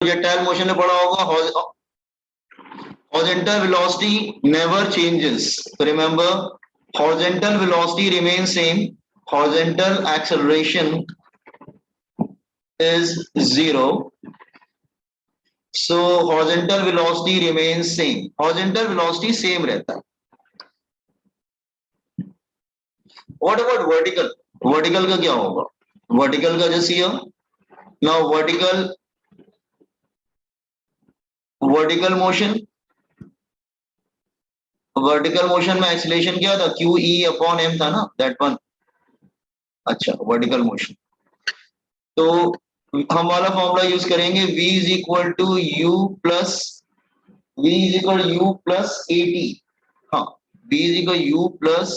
Projectile motion में पढ़ा होगा, horizontal velocity never changes. So remember, horizontal velocity remains same, horizontal acceleration is 0. So horizontal velocity remains same, horizontal velocity same रहता है. What about vertical? Vertical का क्या होगा? Vertical का जैसे here. Now vertical motion में एक्सीलरेशन क्या था? QE upon m था ना, that one. अच्छा, वर्टिकल मोशन तो हम वाला फॉर्मूला यूज करेंगे, v is equal to u plus at. हाँ, v is equal u plus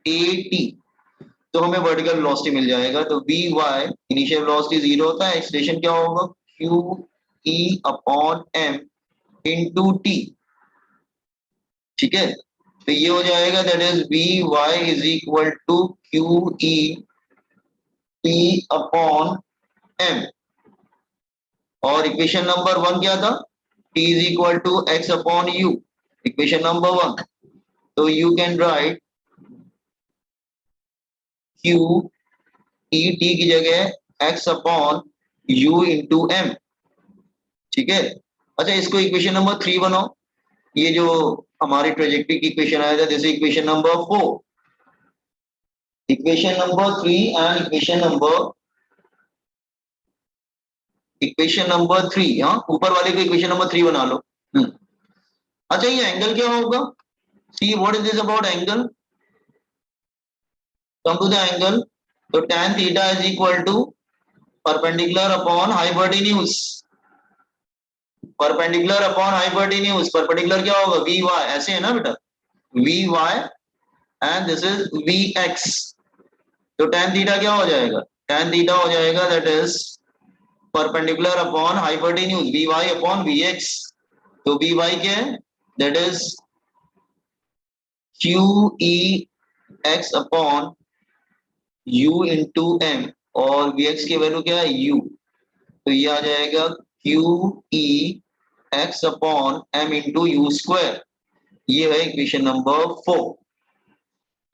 at. तो हमें वर्टिकल वेलोसिटी मिल जाएगा. तो vy इनिशियल वेलोसिटी 0 होता है, एक्सीलरेशन क्या होगा? QE upon m into t. ठीक है, तो ये हो जाएगा, that is vy is equal to QE t upon m. और इक्वेशन नंबर 1 क्या था? t is equal to x upon u. Equation number 1. तो you can write q e t की जगह x upon u into m. ठीक है, अच्छा इसको इक्वेशन नंबर 3 बनाओ. ये जो हमारी ट्रेजेक्टरी की इक्वेशन आया था, जैसे equation number 4, equation number 3 and equation number 3. हाँ, ऊपर वाले को इक्वेशन नंबर 3 बना लो. अच्छा, ये एंगल क्या होगा? See what is this about angle? Come to the angle. तो tan theta is equal to perpendicular upon hypotenuse. Perpendicular upon hypotenuse. Perpendicular क्या होगा? vy. ऐसे है ना बेटा, vy and this is vx. तो tan थीटा क्या हो जाएगा? tan थीटा हो जाएगा that is perpendicular upon hypotenuse vy upon vx. तो vy क्या है? That is QEx upon u into m. और vx की वैल्यू क्या है? u. तो ये आ जाएगा QEx upon m into u square. ये है इक्वेशन नंबर 4.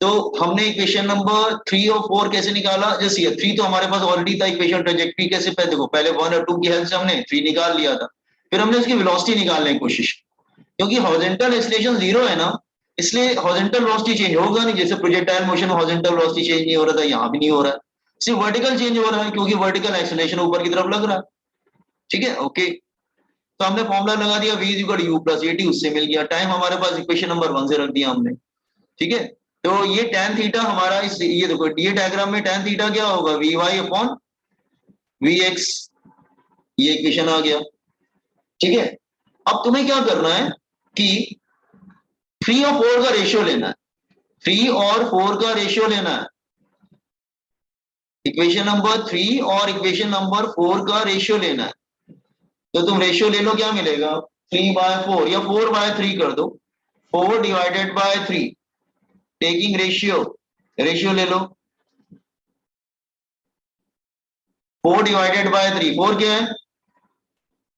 तो हमने इक्वेशन नंबर 3 और 4 कैसे निकाला? जैसे 3 तो हमारे पास ऑलरेडी था. इक्वेशन ट्रेजेक्टरी कैसे? पहले देखो, पहले 1 और 2 की हेल्प से हमने 3 निकाल लिया था. फिर हमने उसकी वेलोसिटी निकालने की कोशिश, क्योंकि हॉरिजॉन्टल एक्सीलरेशन 0 है ना, इसलिए हॉरिजॉन्टल वेलोसिटी चेंज होगा नहीं. जैसे प्रोजेक्टाइल मोशन में हॉरिजॉन्टल वेलोसिटी चेंज नहीं हो रहा था, यहाँ भी नहीं हो रहा है. सिर्फ वर्टिकल चेंज हो रहा है, क्योंकि वर्टिकल एक्सीलरेशन ऊपर की तरफ लग रहा है. ठीक है, ओके. तो हमने फॉर्मूला लगा दिया, v equal u plus at. उससे मिल गया. टाइम हमारे पास इक्वेशन नंबर 1 से रख दिया हमने. ठीक है, तो ये tan थीटा हमारा ये देखो, ये डायग्राम में tan थीटा क्या होगा? vy upon vx. ये इक्वेशन आ गया. ठीक है, अब तुम्हें क्या करना है कि 3 और 4 का रेशियो लेना है. 3 और 4 का रेशियो लेना है. इक्वेशन नंबर 3 और इक्वेशन नंबर 4 का रेशियो लेना है. तो तुम रेशियो ले लो, क्या मिलेगा? 3/4 या 4/3 कर दो. 4 डिवाइडेड बाय 3, टेकिंग रेशियो ले लो. 4 डिवाइडेड बाय 3, 4 क्या है?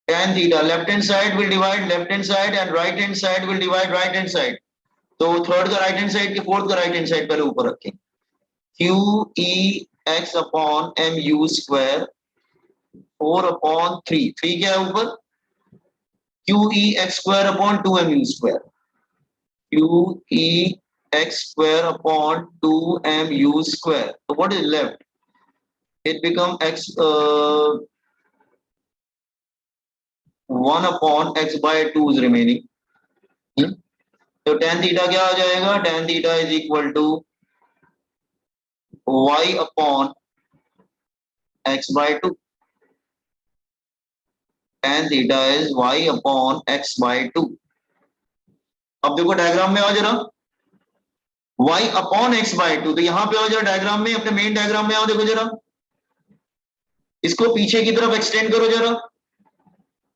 tan theta. Left hand side will divide left hand side and right hand side will divide right hand side. तो थर्ड का राइट हैंड साइड के फोर्थ का राइट हैंड साइड पहले ऊपर रखें. QEx upon mu square 4 upon 3. 3 क्या है ऊपर? QEx square upon 2mu square. QEx square upon 2mu square. तो what is left? It become x 1 upon x by 2 is remaining. तो tan थीटा क्या हो जाएगा? tan theta is equal to y upon x by 2. tan theta is y upon x by 2. अब देखो diagram में आओ जरा, y upon x by 2. तो यहां पे आओ जरा डायग्राम में, अपने मेन डायग्राम में आओ. देखो जरा, इसको पीछे की तरफ एक्सटेंड करो जरा.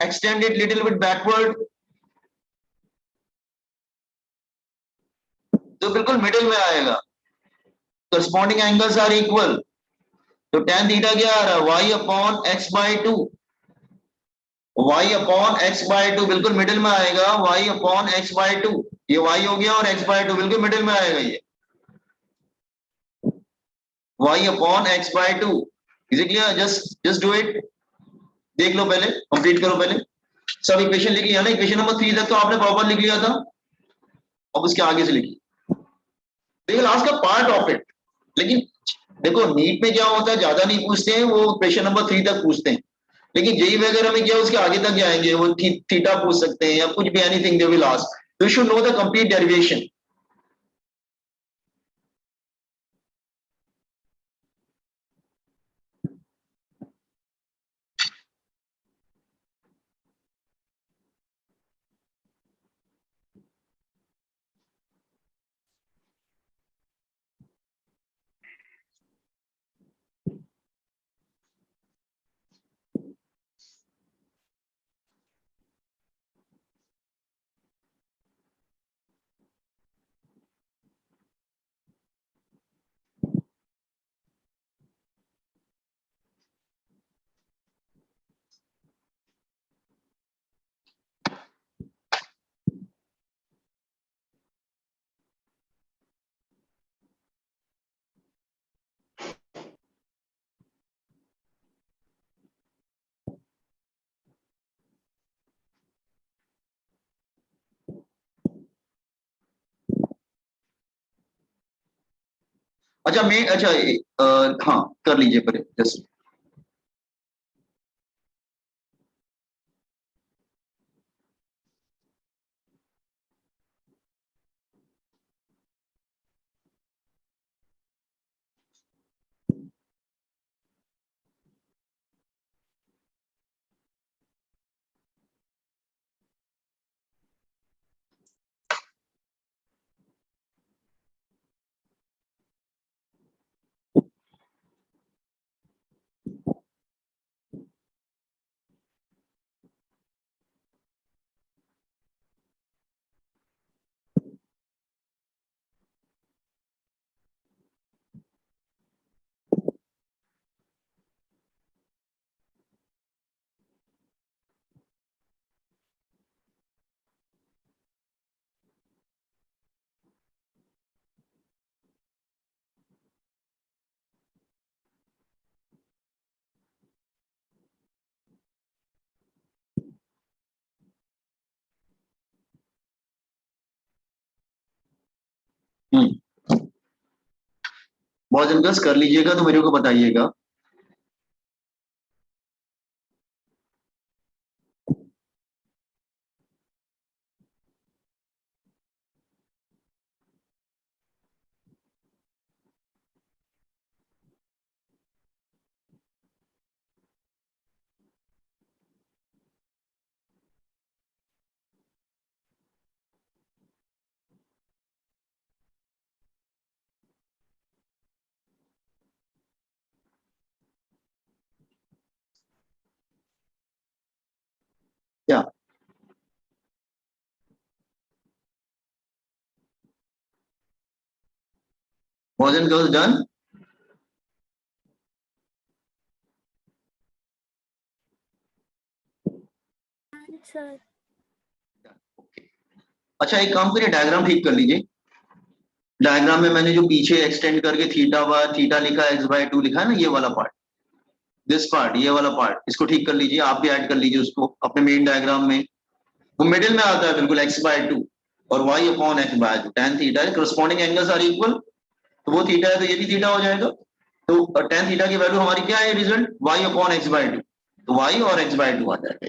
Extend it little bit backward. तो बिल्कुल मिडिल में आएगा. Corresponding angles are equal. तो tan थीटा क्या आ रहा है? y upon x by 2. y upon x by two बिल्कुल मिडिल में आएगा, y upon x by two, ये y हो गया और x बाय टू बिल्कुल मिडिल में आएगा, ये y upon x by two. Is it clear? Just do it, देख लो पहले, कंप्लीट करो पहले। सब इक्वेशन लिखी है ना, इक्वेशन नंबर 3 तक तो आपने प्रॉपर लिख लिया था, अब उसके आगे से लिखिए, देखिए लास्ट का पार्ट ऑफ इट। लेकिन देखो नीट में क्या होता है, ज्यादा नहीं पूछते हैं, वो क्वेश्चन नंबर 3 तक पूछते हैं, लेकिन जेई वगैरह में क्या उसके आगे तक जाएंगे, वो थीटा पूछ सकते हैं या कुछ भी, anything they will ask, you should know the complete derivation. अच्छा मैं अच्छा हाँ कर लीजिए पहले जस्ट। बहुत जबरदस्त कर लीजिएगा तो मेरे को बताइएगा। क्या भोजन गर्ल्स डन? सर अच्छा एक काम करिए, डायग्राम ठीक कर लीजिए। डायग्राम में मैंने जो पीछे एक्सटेंड करके थीटा बाय थीटा लिखा, एक्स बाय टू लिखा है ना, ये वाला पार्ट, दिस पार्ट, ये वाला पार्ट, इसको ठीक कर लीजिए, आप भी ऐड कर लीजिए उसको अपने मेन डायग्राम में। वो मिडिल में आता है बिल्कुल, एक्स बाय टू और y upon x by two, tan theta है, करस्पॉन्डिंग एंगल्स आर इक्वल, तो वो थीटा है तो ये भी थीटा हो जाएगा। तो टेन थीटा की वैल्यू हमारी क्या है, result y upon x by two, तो वाई और एक्स बाय टू आ जाएगा।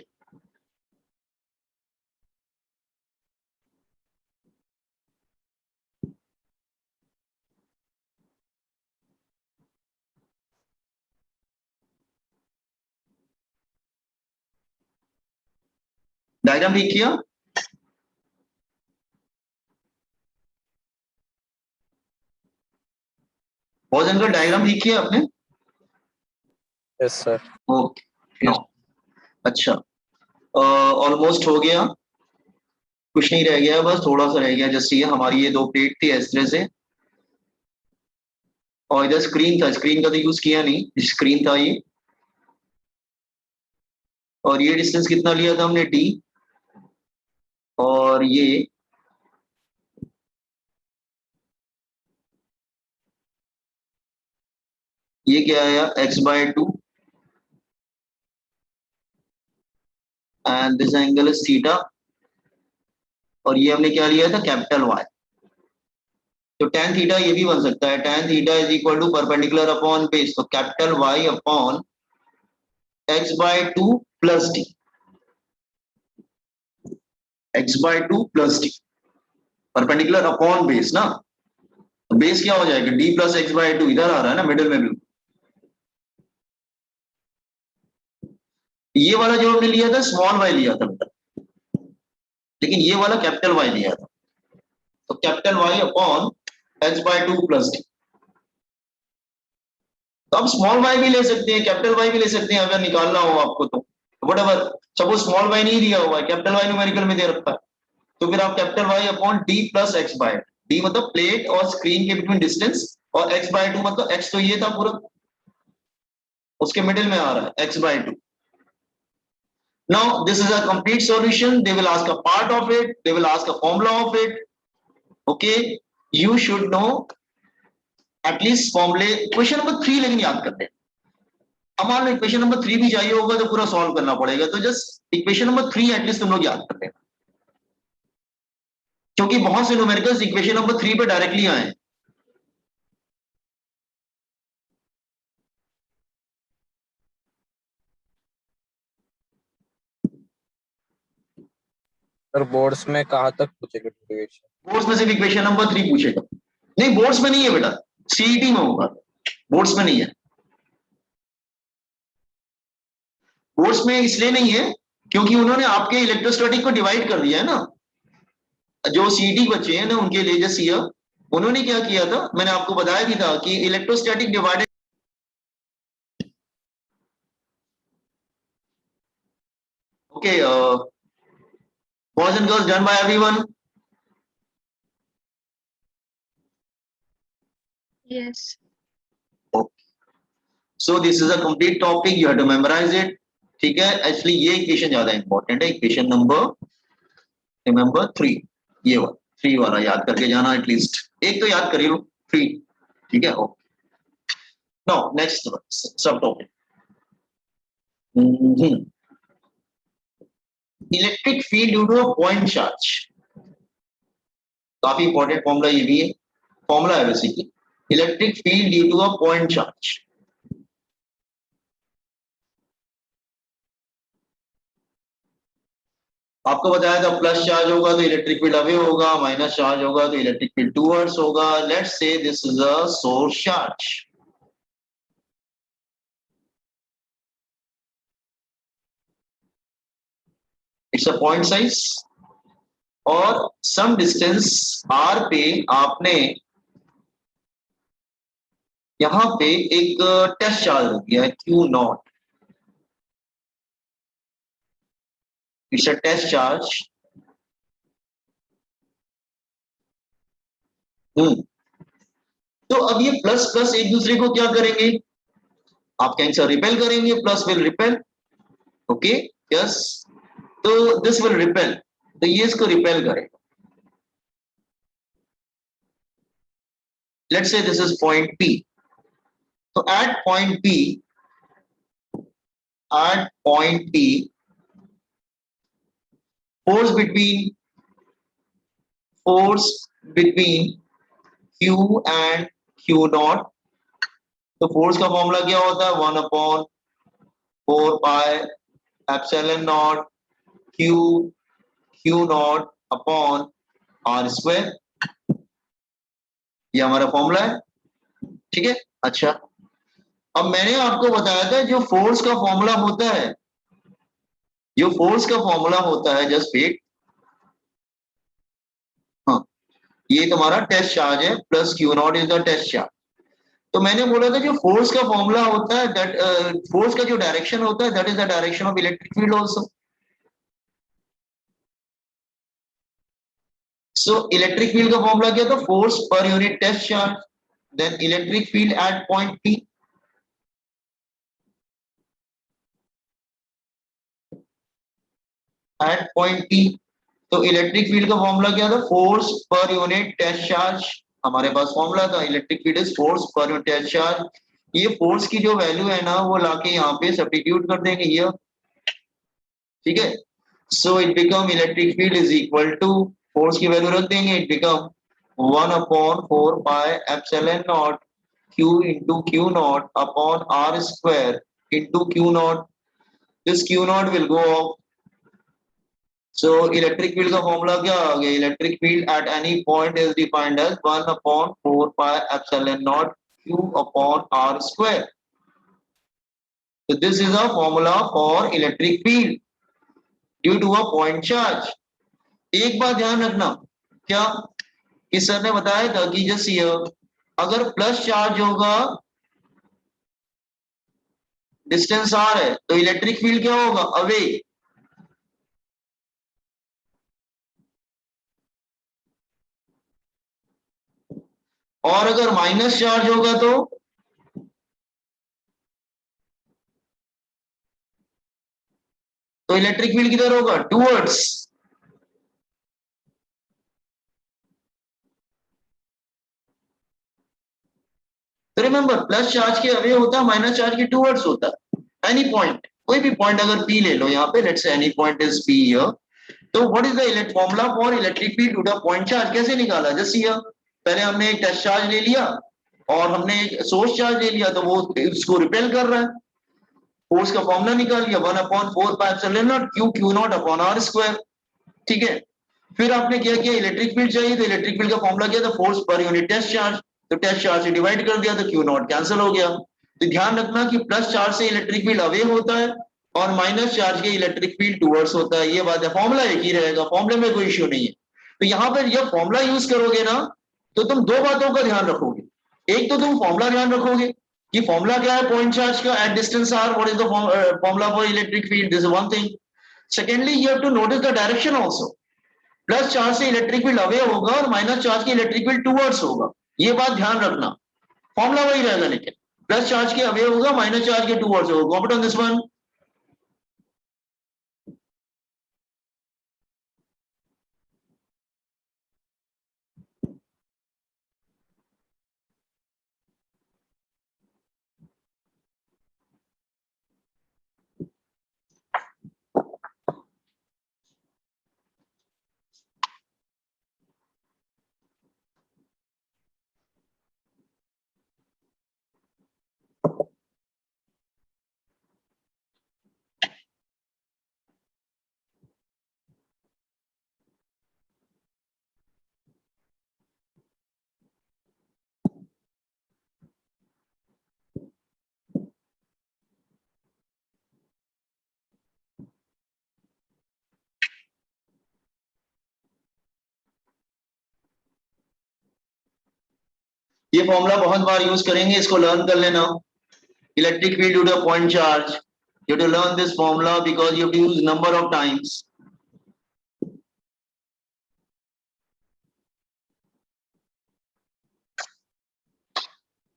डायग्राम ठीक किया? बहुत जनरल डायग्राम ठीक किया आपने? Yes sir. ओके नो, अच्छा ऑलमोस्ट हो गया, कुछ नहीं रह गया, बस थोड़ा सा रह गया, जैसे ये हमारी ये दो प्लेट थी इस तरह से, और इधर स्क्रीन था, स्क्रीन का तो यूज किया नहीं, स्क्रीन था ये, और ये डिस्टेंस कितना लिया था हमने d, और ये क्या आया x/2 and this angle is theta, और ये हमने क्या लिया था कैपिटल Y। तो tan थीटा ये भी बन सकता है, tan theta is equal to perpendicular upon base, तो capital Y upon x/2 plus d, x/2 plus d, perpendicular upon base ना, तो बेस क्या हो जाएगा d प्लस x/2, इधर आ रहा है ना मिडिल में भी। ये वाला जो हमने लिया था स्मॉल y लिया था बेटा, लेकिन ये वाला कैपिटल Y लिया था, तो capital Y upon x/2 plus d। तो आप स्मॉल y भी ले सकते हैं, कैपिटल Y भी ले सकते हैं अगर निकालना हो आपको, तो व्हाटएवर। सपोज स्मॉल y नहीं दिया हुआ है, कैपिटल Y न्यूमेरिकल में दे रखा है, तो फिर आप capital Y upon d plus x/2, d मतलब प्लेट और स्क्रीन के बिटवीन डिस्टेंस, और x/2 मतलब x तो ये था पूरा, उसके मिडिल में आ रहा है x/2। Now this is a complete solution. They will ask a part of it, they will ask a formula of it. Okay, you should know at least formula। Question number 3 लेकिन याद करते हैं। अब मान लो equation number 3 भी चाहिए होगा तो पूरा सॉल्व करना पड़ेगा, तो जस्ट इक्वेशन नंबर 3 एटलीस्ट तुम लोग याद करते हैं, क्योंकि बहुत से न्यूमेरिकल्स इक्वेशन नंबर 3 पे डायरेक्टली आए। सर बोर्ड्स में कहाँ तक पूछेगा डेरिवेशन? बोर्ड्स में सिर्फ इक्वेशन नंबर 3 पूछेगा, नहीं बोर्ड्स में नहीं है बेटा, सीईटी में होगा, बोर्ड्स में नहीं है। बोर्ड्स में इसलिए नहीं है क्योंकि उन्होंने आपके इलेक्ट्रोस्टैटिक को डिवाइड कर दिया है ना, जो सीईटी बच्चे हैं ना उनके लिए जस्ट ये उन्होंने क्या किया था, मैंने आपको बताया भी था कि electrostatic divided. Okay, boys and girls, done by everyone? Yes. So this is a complete topic, you have to memorise it. ठीक है, एक्चुअली ये इक्वेशन ज्यादा इंपॉर्टेंट है, इक्वेशन नंबर 3, ये वाला 3 वाला याद करके जाना, एटलीस्ट एक तो याद करिए लो 3। ठीक है, okay. Now next sub topic, electric field due to a point charge. काफी इंपॉर्टेंट फॉर्मूला ये भी है, फॉर्मूला है basically, electric field due to a point charge. आपको बताया था प्लस चार्ज होगा तो इलेक्ट्रिक फील्ड अवे होगा, माइनस चार्ज होगा तो इलेक्ट्रिक फील्ड टूवर्ड्स होगा। Let's say this is a source charge, it's a point size, और सम डिस्टेंस r पे आपने यहां पे एक टेस्ट चार्ज हो गया है Q0, it's a test charge. तो अब ये प्लस प्लस एक दूसरे को क्या करेंगे, आप कहेंगे सर रिपेल करेंगे, plus will repel, okay yes, तो दिस विल रिपेल, तो ये इसको रिपेल करेगा। Let's say this is point P, तो at point P force between Q and Q0, तो फोर्स का फॉर्मूला क्या होता है 1/4πε0 Q0 अपॉन r², ये हमारा फॉर्मूला है। ठीक है, अच्छा अब मैंने आपको बताया था जो फोर्स का फॉर्मूला होता है, जो फोर्स का फॉर्मूला होता है, जस्ट वेट, हाँ ये तुम्हारा टेस्ट चार्ज है, plus Q0 is the test charge. तो मैंने बोला था जो फोर्स का फॉर्मूला होता है दैट फोर्स का जो डायरेक्शन होता है that is the direction of electric field also. So electric field का फॉर्मूला क्या था, force per unit test charge, then electric field at point P। At point P। तो इलेक्ट्रिक फील्ड का formula क्या था? Force per unit test charge. हमारे पास formula था electric field is force per unit test charge. ये force की जो वैल्यू है ना वो लाके यहाँ पे सब्स्टिट्यूट कर देंगे ये, ठीक है। So it become electric field is equal to, force की वैल्यू रख देंगे, it become 1/4 pi epsilon naught Q into Q naught upon R square into Q naught. This Q naught will go off. So electric field का formula क्या आ गया? Electric field at any point is defined as 1/4 pi epsilon naught Q upon R square. So this is a formula for electric field due to a point charge. एक बात ध्यान रखना, क्या कि sir ने बताया था कि जैसे अगर प्लस चार्ज होगा, डिस्टेंस आर है, तो इलेक्ट्रिक फील्ड क्या होगा? अवे। और अगर माइनस चार्ज होगा तो इलेक्ट्रिक फील्ड किधर होगा? टूवर्ड्स। तो रिमेंबर प्लस चार्ज के अवे होता है, माइनस चार्ज के टूवर्ड्स होता है। एनी पॉइंट, कोई भी पॉइंट अगर पी ले लो यहाँ पे, let's say any point is P here. तो what is the formula for electric field to the point charge? कैसे निकाला? जैसे हियर पहले हमने एक टेस्ट चार्ज ले लिया और हमने एक सोर्स चार्ज ले लिया, तो वो उसको रिपेल कर रहा है। फोर्स का फॉर्मूला निकाल लिया 1/4 pi epsilon naught Q Q not upon R square, ठीक है। फिर आपने क्या किया? इलेक्ट्रिक फील्ड चाहिए, तो इलेक्ट्रिक फील्ड का फॉर्मूला क्या था? Force per unit test charge. तो टेस्ट चार्ज से डिवाइड कर दिया तो Q नॉट कैंसिल हो गया। तो ध्यान रखना कि प्लस चार्ज से इलेक्ट्रिक फील्ड अवे होता है और माइनस चार्ज के इलेक्ट्रिक फील्ड टुवर्ड्स होता है। ये बात है, फॉर्मूला एक ही रहेगा, फॉर्मूले में कोई इश्यू नहीं है। तो यहाँ पर जब फॉर्मूला यूज करोगे ना, तो तुम दो बातों का ध्यान रखोगे। एक तो तुम फॉर्मूला ध्यान रखोगे कि फॉर्मूला क्या है पॉइंट चार्ज का at distance R, what is the formula for electric field, this is one thing. Secondly you have to notice the direction also. Plus charge से इलेक्ट्रिक फील्ड अवे होगा और minus charge की electric field towards होगा। ये बात ध्यान रखना, formula वही रहेगा, लेकिन प्लस चार्ज के अवे होगा, माइनस चार्ज के टुवर्ड्स होगा। Copy on this one. ये फॉर्मूला बहुत बार यूज करेंगे, इसको लर्न कर लेना। Electric field due to point charge, you have to learn this formula because you have to use number of times.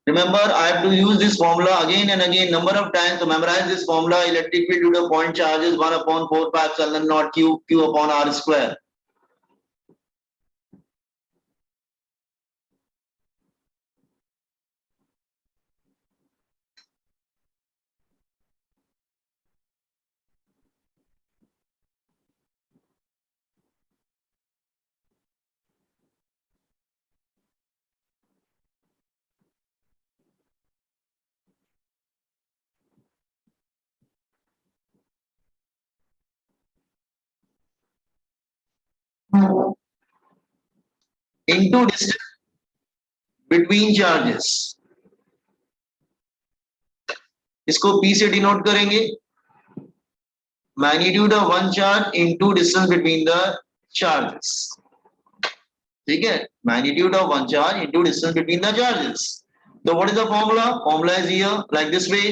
Remember, I have to use this formula again and again number of times to memorize this formula. Electric field due to point charge is 1/4 pi epsilon naught Q upon R square. Into distance between charges, इसको P से denote करेंगे। Magnitude of one charge into distance between the charges, ठीक है। Magnitude of one charge into distance between the charges. तो what is the formula? Formula is here like this way.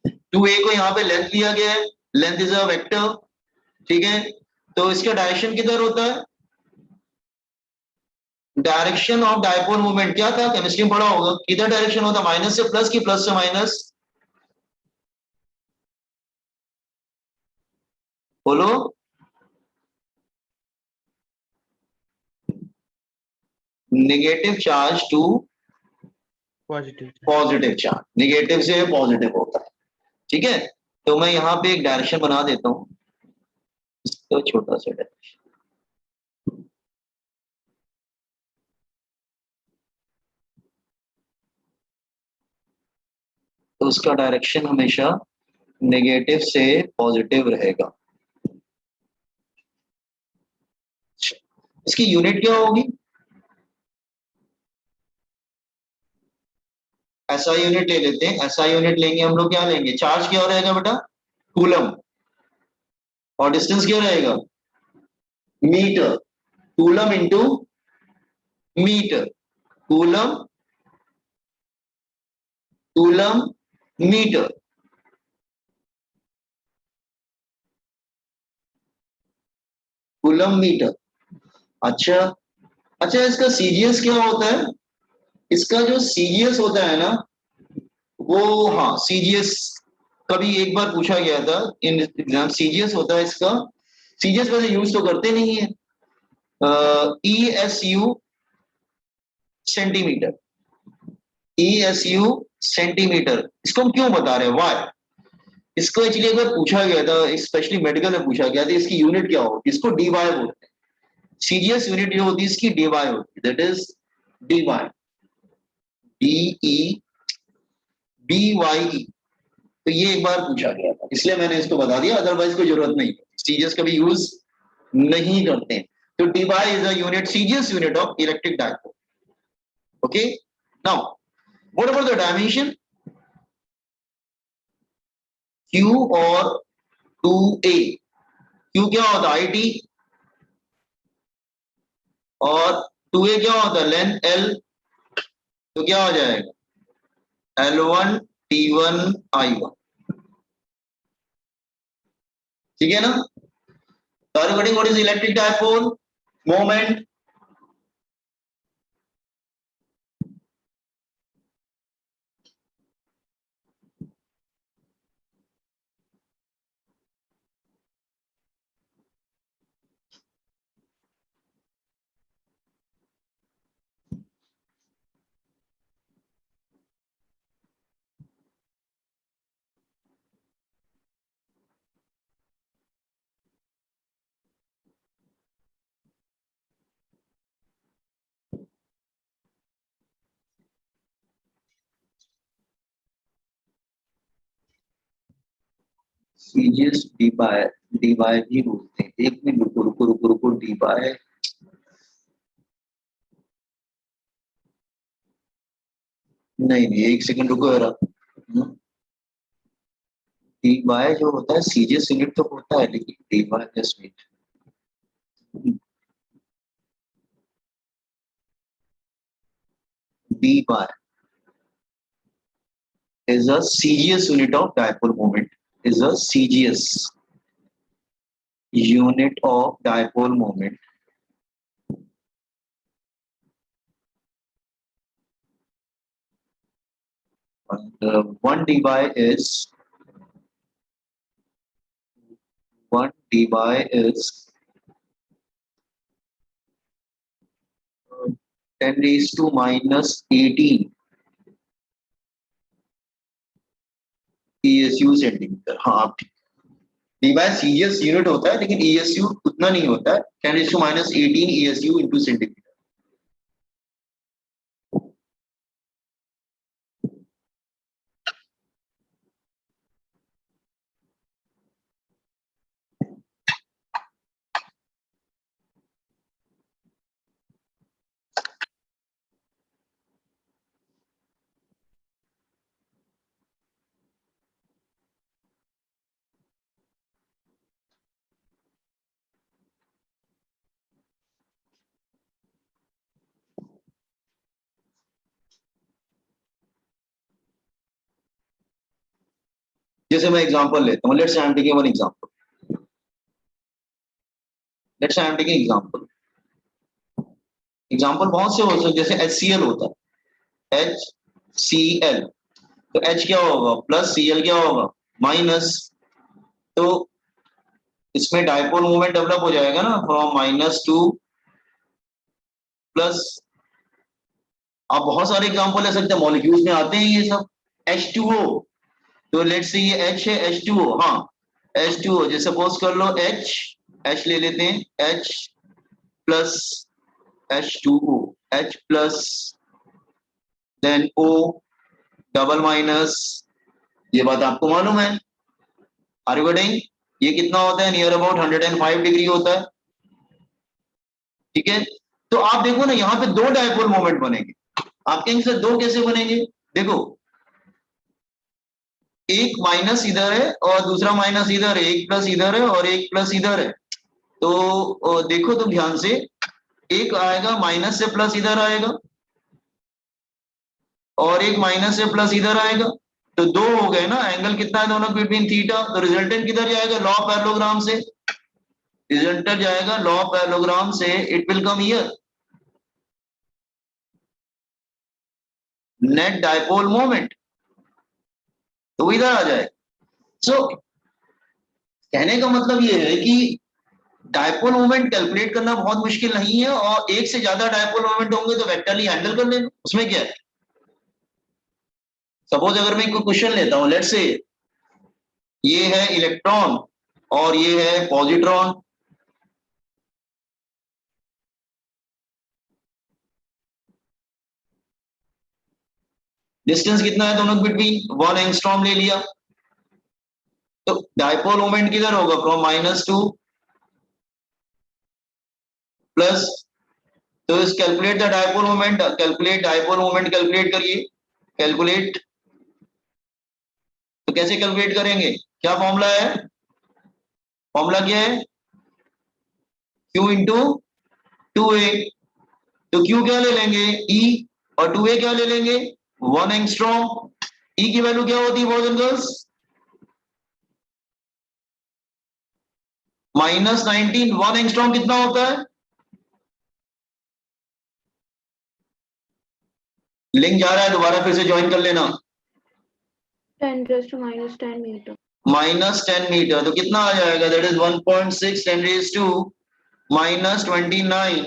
2a को यहाँ पे length लिया गया है, लेंथ इज अ वेक्टर, ठीक है। तो इसका डायरेक्शन किधर होता है? डायरेक्शन ऑफ डायपोल मूवमेंट क्या था? केमिस्ट्री में पढ़ा होगा, किधर डायरेक्शन होता? माइनस से प्लस की प्लस से माइनस? बोलो। Negative charge to positive. Positive charge, negative से पॉजिटिव होता है। ठीक है, तो मैं यहाँ पे एक डायरेक्शन बना देता हूँ, इसका छोटा सा डायरेक्शन। तो उसका डायरेक्शन हमेशा नेगेटिव से पॉजिटिव रहेगा। इसकी यूनिट क्या होगी? एसआई यूनिट ले लेते हैं। एसआई यूनिट लेंगे हम लोग, क्या लेंगे? चार्ज क्या रहेगा बेटा? कूलम। और डिस्टेंस क्या रहेगा? Metre. Coulomb into metre. Coulomb, coulomb metre. Coulomb metre. अच्छा, अच्छा इसका सीजीएस क्या होता है? इसका जो सीजीएस होता है ना, वो, हाँ सीजीएस कभी एक बार पूछा गया था इन एग्जाम। सीजीएस होता है इसका, सीजीएस वैसे यूज तो करते नहीं है। ESU centimetre. ESU सेंटीमीटर, इसको हम क्यों बता रहे हैं? वाई? इसको एक्चुअली एक बार पूछा गया था, स्पेशली मेडिकल में पूछा गया था, इसकी यूनिट क्या होगी? इसको डीवाई बोलते हैं। सीजीएस यूनिट जो होती है इसकी डीवाई होती है, दैट इज डीवाई, DEBYE। तो ये एक बार पूछा गया था, इसलिए मैंने इसको बता दिया, अदरवाइज कोई जरूरत नहीं। सीजीएस कभी यूज नहीं करते हैं। तो Debye is a unit, CGS unit of electric dipole. Okay, now what about the dimension? Q और 2A। Q क्या होता है? IT। और 2A क्या होता है? Length L। तो क्या हो जाएगा? L1 T1 I1। ठीक है ना? Regarding what is electric dipole moment? CGS Debye भी बोलते हैं। एक मिनट रुको रुको रुको रुको, डी बाय, नहीं नहीं एक सेकंड रुको जरा। डी बाय जो होता है सीजीएस यूनिट तो होता है, लेकिन Debye just wait. Debye is a CGS unit of dipole moment, is a CGS unit of dipole moment. And 1 d by is 10 raised to minus 18 ESU centimetre. हाँ आप ठीक। D bye CGS unit होता है, लेकिन ESU उतना नहीं होता है, 10 raised to minus 18 ESU into centimetre. जैसे मैं एग्जांपल लेता हूँ, let's I am taking one example. Let's I am taking example. Example बहुत से हो सकते, जैसे HCl होता है, HCl। तो H क्या होगा? प्लस, Cl क्या होगा? माइनस। तो इसमें डायपोल मोमेंट डेवलप हो जाएगा ना फ्रॉम -2 प्लस, आप बहुत सारे एग्जांपल ले सकते हैं, मॉलिक्यूल्स में आते हैं ये सब। H2O, तो लेट्स से ये H है, H2O, हाँ H2O, जैसे सपोज कर लो H ले लेते हैं, H plus H2O, H plus then O double minus, ये बात आपको मालूम है। Are you getting? ये कितना होता है, नियर अबाउट 105 डिग्री होता है, ठीक है। तो आप देखो ना यहाँ पे दो डायपोल मोमेंट बनेंगे, आप कहेंगे सर दो कैसे बनेंगे? देखो एक माइनस इधर है और दूसरा माइनस इधर है, एक प्लस इधर है और एक प्लस इधर है। तो देखो तुम ध्यान से, एक आएगा माइनस से प्लस इधर आएगा और एक माइनस से प्लस इधर आएगा, तो दो हो गए ना। एंगल कितना है दोनों बिटवीन थीटा, तो रिजल्टेंट किधर जाएगा, लॉ पैरेललोग्राम से, रिजल्टेंट जाएगा लॉ पैरेललोग्राम से, it will come here net dipole moment, तो इधर आ जाए। सो कहने का मतलब ये है कि डायपोल मोमेंट कैलकुलेट करना बहुत मुश्किल नहीं है, और एक से ज्यादा डायपोल मोमेंट होंगे तो वेक्टरली हैंडल कर लेना, उसमें क्या है। सपोज अगर मैं कोई क्वेश्चन लेता हूं, लेट्स से ये है इलेक्ट्रॉन और ये है पॉजिट्रॉन, डिस्टेंस कितना है दोनों बिटवीन, 1 एंगस्ट्रॉम ले लिया, तो डायपोल मोमेंट किधर होगा, फ्रॉम -2 प्लस, तो इस calculate the dipole moment, calculate dipole moment calculate करिए, कैलकुलेट, तो कैसे कैलकुलेट करेंगे, क्या फॉर्मूला है, फॉर्मूला क्या है, Q इंटू 2A, तो Q क्या ले लेंगे, E, और 2A क्या ले लेंगे, 1 एंगस्ट्रॉम। E की वैल्यू क्या होती है बॉयज एंड गर्ल्स, -19, 1 एंगस्ट्रॉम कितना होता है, लिंक जा रहा है, दोबारा फिर से ज्वाइन कर लेना, 10 raised to -10 meter. -10 मीटर, तो कितना आ जाएगा, that is 1.6 10 raised to -29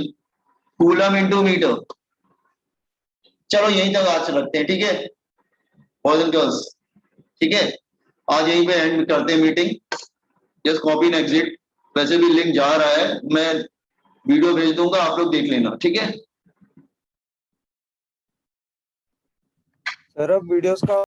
coulomb into metre. चलो यहीं तक आज रखते हैं, ठीक है बॉयज एंड गर्ल्स, ठीक है, आज यहीं पे एंड करते हैं meeting, just copy and exit, वैसे भी लिंक जा रहा है, मैं वीडियो भेज दूंगा, आप लोग देख लेना, ठीक है। सर अब वीडियोस का